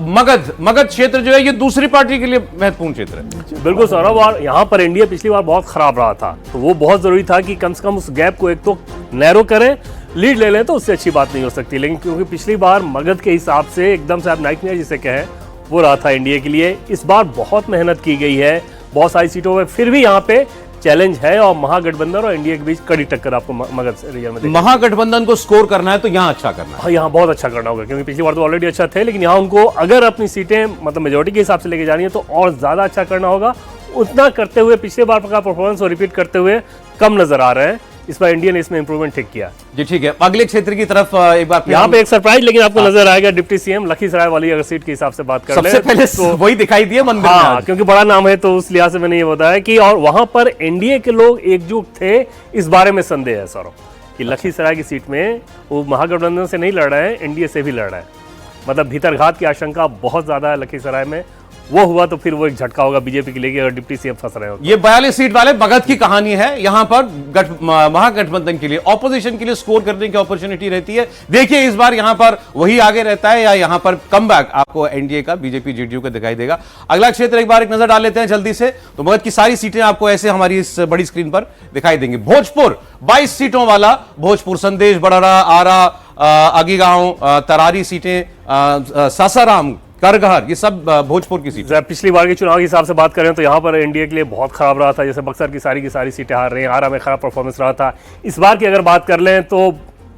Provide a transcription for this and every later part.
मगध क्षेत्र जो है ये दूसरी पार्टी के लिए महत्वपूर्ण क्षेत्र है। बिल्कुल सौरभ, और यहाँ पर एनडीए पिछली बार बहुत खराब रहा था, तो वो बहुत जरूरी था कि कम से कम उस गैप को एक तो नैरो करें, लीड ले लें तो उससे अच्छी बात नहीं हो सकती। लेकिन क्योंकि पिछली बार मगध के हिसाब से एकदम से आप नाइट जिसे कहें वो रहा था एनडीए के लिए, इस बार बहुत मेहनत की गई है बहुत सारी सीटों में, फिर भी यहाँ पे चैलेंज है और महागठबंधन और एनडीए के बीच कड़ी टक्कर आपको मगध रीजन में। महागठबंधन को स्कोर करना है तो यहाँ अच्छा करना है। हाँ, यहाँ बहुत अच्छा करना होगा, क्योंकि पिछली बार तो ऑलरेडी अच्छा थे, लेकिन यहाँ उनको अगर अपनी सीटें मतलब मेजोरिटी के हिसाब से लेके जानी है तो और ज्यादा अच्छा करना होगा। उतना करते हुए पिछले बार का परफॉर्मेंस और रिपीट करते हुए कम नजर आ रहे हैं। इस बार इंडिया ने इसमें इंप्रूवमेंट ठीक किया जी। ठीक है, अगले क्षेत्र की तरफ एक बार यहाँ पे एक सरप्राइज लेकिन आपको नजर आएगा, डिप्टी सीएम लखीसराय वाली अगर सीट के हिसाब से बात कर सबसे पहले तो वही दिखाई दिए मंदिर में। हाँ, क्योंकि बड़ा नाम है तो उस लिहाज से मैंने ये बताया कि और वहां पर एनडीए के लोग एकजुट थे, इस बारे में संदेह है सौरभ कि लखीसराय की सीट में वो महागठबंधन से नहीं लड़ रहे हैं, एनडीए से भी लड़ रहे हैं। मतलब भीतरघात की आशंका बहुत ज्यादा है लखीसराय में, वो हुआ तो फिर वो एक झटका होगा बीजेपी के लिए अगर डिप्टी सीएम फंस रहे हो। ये 42 सीट वाले मगध की कहानी है। यहां पर महागठबंधन के लिए, ऑपोजिशन के लिए स्कोर करने की अपॉर्चुनिटी रहती है। देखिए इस बार यहां पर वही आगे रहता है या यहां पर कमबैक आपको एनडीए का, बीजेपी जेडीयू का दिखाई देगा। अगला क्षेत्र एक बार एक नजर डाल लेते हैं जल्दी से। तो मगध की सारी सीटें आपको ऐसे हमारी इस बड़ी स्क्रीन पर दिखाई देंगी। भोजपुर 22 सीटों वाला भोजपुर, संदेश, बड़ारा, आरा, आगीगांव, तरारी सीटें, सासाराम, करगहर, ये सब भोजपुर की सीट। पिछली बार के चुनाव के हिसाब से बात करें तो यहाँ पर एनडीए के लिए बहुत खराब रहा था, जैसे बक्सर की सारी सीटें हार रही हैं, आरा में खराब परफॉर्मेंस रहा था। इस बार की अगर बात कर लें तो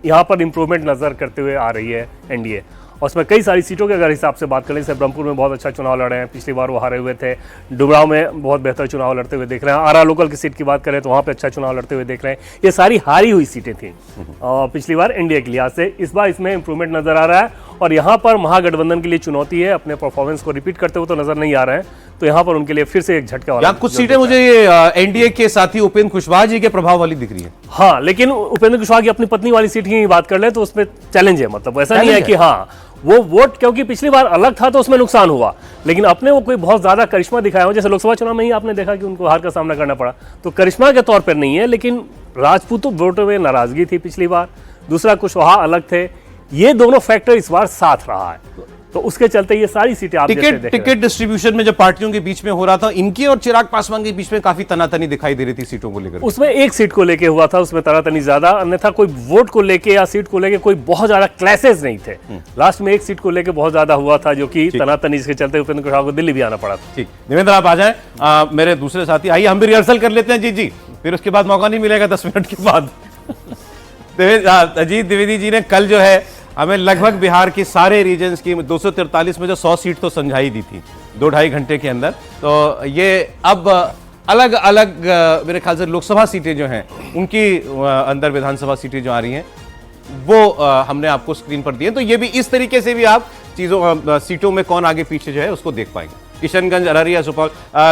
यहाँ पर इंप्रूवमेंट नजर करते हुए आ रही है एनडीए, और उसमें कई सारी सीटों के अगर हिसाब से बात करें, जैसे ब्रह्मपुर में बहुत अच्छा चुनाव लड़े हैं, पिछली बार वो हारे हुए थे। डुमराव में बहुत बेहतर चुनाव लड़ते हुए देख रहे हैं। आरा लोकल की सीट की बात करें तो वहाँ पे अच्छा चुनाव लड़ते हुए देख रहे हैं। ये सारी हारी हुई सीटें थी और पिछली बार एनडीए के लिहाज से इस बार इसमें इंप्रूवमेंट नजर आ रहा है। और यहाँ पर महागठबंधन के लिए चुनौती है, अपने परफॉर्मेंस को रिपीट करते हुए तो नजर नहीं आ रहे हैं, तो यहाँ पर उनके लिए फिर से एक झटका वाला। कुछ सीटें मुझे ये एनडीए के साथी उपेंद्र कुशवाहा जी के प्रभाव वाली दिख रही है। हाँ, लेकिन उपेंद्र कुशवाहा की अपनी पत्नी वाली सीट की बात कर ले तो उसमें चैलेंज है। मतलब ऐसा नहीं है कि हाँ वो वोट, क्योंकि पिछली बार अलग था तो उसमें नुकसान हुआ, लेकिन अपने वो कोई बहुत ज्यादा करिश्मा दिखाया हो, जैसे लोकसभा चुनाव में ही आपने देखा कि उनको हार का सामना करना पड़ा, तो करिश्मा के तौर पर नहीं है, लेकिन राजपूतों वोटों में नाराजगी थी पिछली बार। दूसरा, कुशवाहा अलग थे, ये दोनों फैक्टर इस बार साथ रहा है, तो उसके चलते ये सारी सीटें आप टिकट डिस्ट्रीब्यूशन में जब पार्टियों के बीच में हो रहा था, इनकी और चिराग पासवान के बीच में काफी तनातनी दिखाई दे रही थी सीटों को लेकर। उसमें एक सीट को लेके हुआ था, उसमें तनातनी ज्यादा, अन्यथा कोई वोट को लेके या सीट को लेके कोई बहुत ज्यादा क्लैशेस नहीं थे। लास्ट में एक सीट को लेके बहुत ज्यादा हुआ था, जो कि तनातनी, जिसके चलते उपेंद्र कुशवाहा को दिल्ली भी आना पड़ा था। ठीक, देवेंद्र आप आ जाए, मेरे दूसरे साथी आइए, हम भी रिहर्सल कर लेते हैं। जी, फिर उसके बाद मौका नहीं मिलेगा 10 मिनट के बाद। अजीत द्विवेदी जी ने कल जो है हमें लगभग बिहार के सारे रीजन्स की 243 में जो 100 सीट तो समझाई दी थी 2-2.5 घंटे के अंदर। तो ये अब अलग अलग मेरे ख्याल से लोकसभा सीटें जो हैं उनकी अंदर विधानसभा सीटें जो आ रही हैं वो हमने आपको स्क्रीन पर दी है। तो ये भी इस तरीके से भी आप चीजों सीटों में कौन आगे पीछे जो है उसको देख पाएंगे। किशनगंज, अररिया, सुपौल,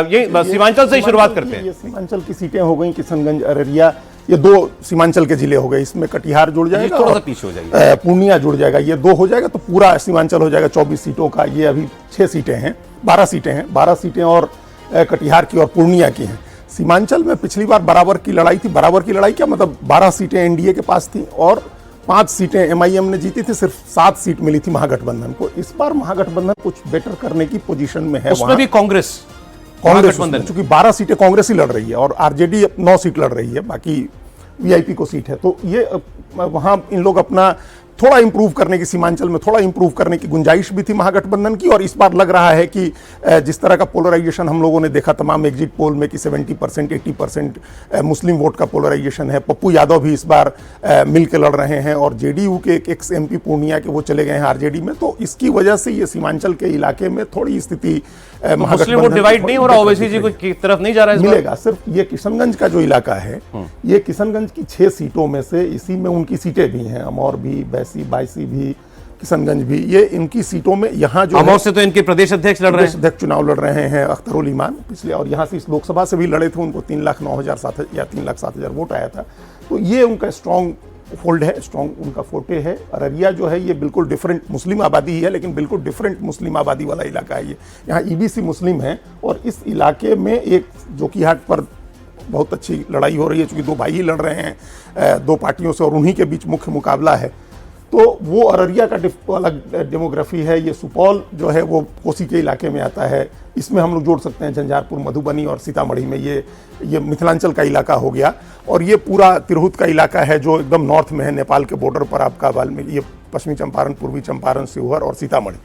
ये सीमांचल से ही शुरुआत करते हैं। ये सीमांचल की सीटें हो गई, किशनगंज, अररिया, ये 2 सीमांचल के जिले हो गए। इसमें कटिहार जुड़ जाएगा, थोड़ा सा पीछे हो जाएगा, पूर्णिया जुड़ जाएगा। ये 2 हो जाएगा तो पूरा सीमांचल हो जाएगा 24 सीटों का। ये अभी 6 सीटें हैं, 12 सीटें हैं, 12 सीटें और कटिहार की और पूर्णिया की हैं। सीमांचल में पिछली बार बराबर की लड़ाई थी। बराबर की लड़ाई क्या मतलब 12 सीटें एनडीए के पास थी और 5 सीटें एमआईएम ने जीती थी, सिर्फ 7 सीट मिली थी महागठबंधन को। इस बार महागठबंधन कुछ बेटर करने की पोजीशन में है। उसमें भी कांग्रेस चूंकि 12 सीटें कांग्रेस ही लड़ रही है और आरजेडी 9 सीट लड़ रही है, बाकी वीआईपी को सीट है। तो ये वहां इन लोग अपना थोड़ा इंप्रूव करने की, सीमांचल में थोड़ा इंप्रूव करने की गुंजाइश भी थी महागठबंधन की। और इस बार लग रहा है कि जिस तरह का पोलराइजेशन हम लोगों ने देखा तमाम एग्जिट पोल में कि 70% 80% मुस्लिम वोट का पोलराइजेशन है। पप्पू यादव भी इस बार मिल के लड़ रहे हैं और जेडीयू के एक एक्स एमपी पूर्णिया के वो चले गए हैं आरजेडी में। तो इसकी वजह से ये सीमांचल के इलाके में थोड़ी स्थिति मुस्लिम वोट डिवाइड नहीं हो रहा, ओवैसी जी की तरफ नहीं जा रहा है, मिलेगा। सिर्फ ये किशनगंज का जो इलाका है, ये किशनगंज की 6 सीटों में से इसी में उनकी सीटें भी हैं, अमौर भी, बैसी, बायसी भी, किशनगंज भी, ये इनकी सीटों में। यहाँ जो अमौर से तो इनके प्रदेश अध्यक्ष लड़ रहे हैं, अध्यक्ष चुनाव लड़ रहे हैं अख्तरुल ईमान पिछले, और यहाँ से इस लोकसभा से भी लड़े थे, उनको 3,09,007 या 3,07,000 वोट आया था। तो ये उनका स्ट्रॉन्ग होल्ड है, स्ट्रॉन्ग उनका फोटे है। अररिया जो है ये बिल्कुल डिफरेंट मुस्लिम आबादी ही है, लेकिन बिल्कुल डिफरेंट मुस्लिम आबादी वाला इलाका है ये। यहाँ ईबीसी मुस्लिम है और इस इलाके में एक जोकीहाट पर बहुत अच्छी लड़ाई हो रही है, चूंकि 2 भाई ही लड़ रहे हैं 2 पार्टियों से और उन्हीं के बीच मुख्य मुकाबला है। तो वो अररिया का अलग डेमोग्राफी है। ये सुपौल जो है वो कोसी के इलाके में आता है, इसमें हम लोग जोड़ सकते हैं झंझारपुर, मधुबनी और सीतामढ़ी में ये मिथिलांचल का इलाका हो गया। और ये पूरा तिरहुत का इलाका है जो एकदम नॉर्थ में है, नेपाल के बॉर्डर पर आपका वाल्मीकि, ये पश्चिमी चंपारण, पूर्वी चंपारण, शिवहर और सीतामढ़ी।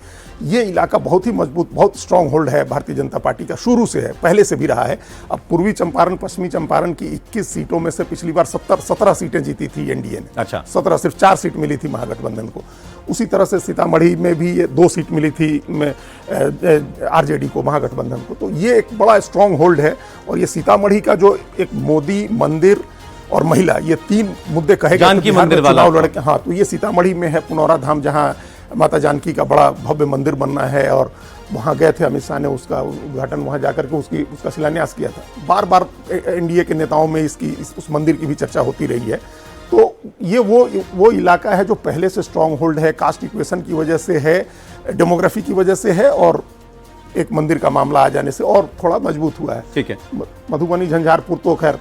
ये इलाका बहुत ही मजबूत, बहुत स्ट्रांग होल्ड है भारतीय जनता पार्टी का, शुरू से है, पहले से भी रहा है। अब पूर्वी चंपारण, पश्चिमी चंपारण की 21 सीटों में से पिछली बार 17 सीटें जीती थी एनडीए ने। अच्छा, 17, सिर्फ 4 सीट मिली थी महागठबंधन को। उसी तरह से सीतामढ़ी में भी ये 2 सीट मिली थी आरजेडी को, महागठबंधन को। तो ये एक बड़ा स्ट्रांग होल्ड है। और ये सीतामढ़ी का जो एक मोदी, मंदिर और महिला, ये 3 मुद्दे कहे गए जानकी मंदिर वाला चुनाव लड़के। हाँ, तो ये सीतामढ़ी में है पुनौरा धाम, जहाँ माता जानकी का बड़ा भव्य मंदिर बनना है। और वहाँ गए थे अमित शाह ने, उसका उद्घाटन वहाँ जाकर के उसका शिलान्यास किया था। बार बार एनडीए के नेताओं में उस मंदिर की भी चर्चा होती रही है। तो ये वो इलाका है जो पहले से स्ट्रांग होल्ड है, कास्ट इक्वेशन की वजह से है, डेमोग्राफी की वजह से है, और एक मंदिर का मामला आ जाने से और थोड़ा मजबूत हुआ है। ठीक है। मधुबनी, झंझारपुर तो खैर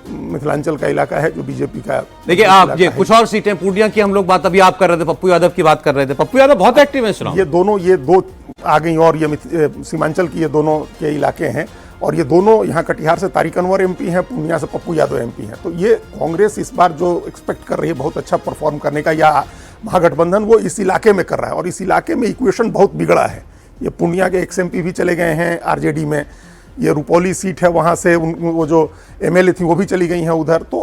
मिथिलांचल का इलाका है जो बीजेपी का। देखिए, आप ये कुछ और सीटें, पूर्णिया की हम लोग बात अभी आप कर रहे थे, पप्पू यादव की बात कर रहे थे। पप्पू यादव बहुत एक्टिव है इस चुनाव। ये दो आ गई, और ये सीमांचल की ये दोनों के इलाके हैं। और ये दोनों, यहाँ कटिहार से तारिक अनवर एमपी हैं, पूर्णिया से पप्पू यादव एमपी हैं। तो ये कांग्रेस इस बार जो एक्सपेक्ट कर रही है बहुत अच्छा परफॉर्म करने का, या महागठबंधन, वो इस इलाके में कर रहा है। और इस इलाके में इक्वेशन बहुत बिगड़ा है। ये पूर्णिया के एक्स एमपी भी चले गए हैं आरजेडी में। ये रुपौली सीट है, वहाँ से वो जो एमएलए थी वो भी चली गई हैं उधर। तो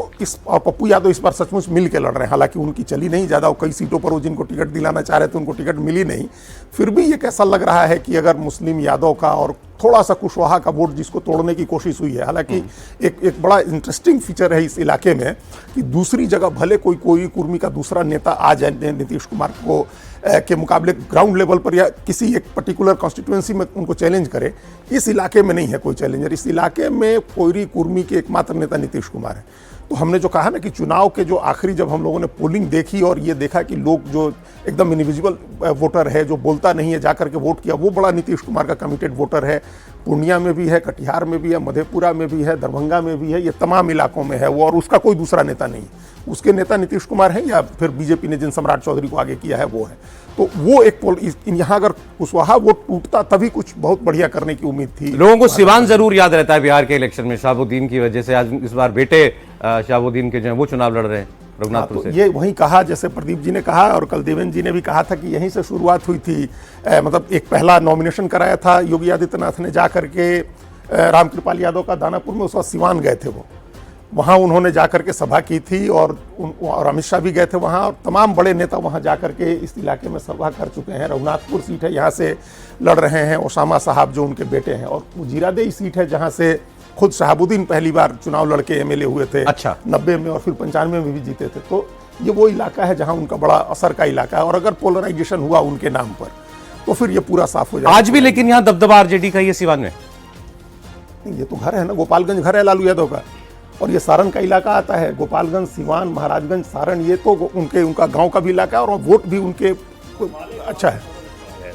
पप्पू यादव इस बार सचमुच मिल के लड़ रहे हैं। हालांकि उनकी चली नहीं ज़्यादा, कई सीटों पर वो जिनको टिकट दिलाना चाह रहे थे उनको टिकट मिली नहीं। फिर भी ये कैसा लग रहा है कि अगर मुस्लिम यादव का और थोड़ा सा कुशवाहा का वोट जिसको तोड़ने की कोशिश हुई है। हालांकि एक बड़ा इंटरेस्टिंग फीचर है इस इलाके में कि दूसरी जगह भले कोई कुर्मी का दूसरा नेता आ जाए नीतीश कुमार को के मुकाबले ग्राउंड लेवल पर, या किसी एक पर्टिकुलर कॉन्स्टिट्यूएंसी में उनको चैलेंज करे, इस इलाके में नहीं है कोई चैलेंजर। इस इलाके में कोयरी कुर्मी के एकमात्र नेता नीतीश कुमार है। तो हमने जो कहा ना कि चुनाव के जो आखिरी, जब हम लोगों ने पोलिंग देखी और ये देखा कि लोग जो एकदम इनविजिबल वोटर है, जो बोलता नहीं है, जाकर के वोट किया, वो बड़ा नीतीश कुमार का कमिटेड वोटर है। पूर्णिया में भी है, कटिहार में भी है, मधेपुरा में भी है, दरभंगा में भी है, ये तमाम इलाकों में है वो। और उसका कोई दूसरा नेता नहीं, उसके नेता नीतीश कुमार हैं, या फिर बीजेपी ने जिन सम्राट चौधरी को आगे किया है वो है। तो वो एक यहाँ अगर कुशवाहा वो टूटता तभी कुछ बहुत बढ़िया करने की उम्मीद थी। लोगों को सिवान जरूर याद रहता है बिहार के इलेक्शन में, शहाबुद्दीन की वजह से। आज इस बार बेटे शहाबुद्दीन के जो है वो चुनाव लड़ रहे हैं रघुनाथपुर से। ये वही कहा, जैसे प्रदीप जी ने कहा और कल देवेंद्र जी ने भी कहा था कि यहीं से शुरुआत हुई थी। मतलब एक पहला नॉमिनेशन कराया था योगी आदित्यनाथ ने जा करके रामकृपाल यादव का दानापुर में, उस वक्त सिवान गए थे वो, वहाँ उन्होंने जाकर के सभा की थी। और अमित शाह भी गए थे वहाँ, और तमाम बड़े नेता वहाँ जाकर के इस इलाके में सभा कर चुके हैं। रघुनाथपुर सीट है, यहाँ से लड़ रहे हैं ओसामा साहब जो उनके बेटे हैं। और जीरादेई सीट है जहाँ से खुद शहाबुद्दीन पहली बार चुनाव लड़के एमएलए हुए थे। अच्छा। 90 में और फिर 95 में भी जीते थे। तो ये वो इलाका है जहाँ उनका बड़ा असर का इलाका है। और अगर पोलराइजेशन हुआ उनके नाम पर तो फिर ये पूरा साफ हो जाएगा। आज भी लेकिन यहाँ दबदबा आरजेडी का ये सिवान में, ये तो घर है ना, गोपालगंज घर है लालू यादव का। और ये सारण का इलाका आता है, गोपालगंज, सिवान, महाराजगंज, सारण, ये तो उनका गांव का भी इलाका है। और वोट भी उनके अच्छा है।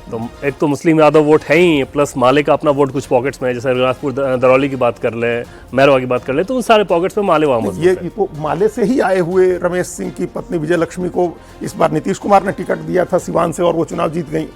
तो एक तो मुस्लिम यादव वोट है ही, प्लस माले का अपना वोट कुछ पॉकेट्स में है। जैसे रघुनाथपुर दरौली की बात कर ले, मैरवा की बात कर ले, तो उन सारे पॉकेट्स में माले वहाँ मौजूद ये तो माले से ही आए हुए रमेश सिंह की पत्नी विजय लक्ष्मी को इस बार नीतीश कुमार ने टिकट दिया था सिवान से, और वो चुनाव जीत गई।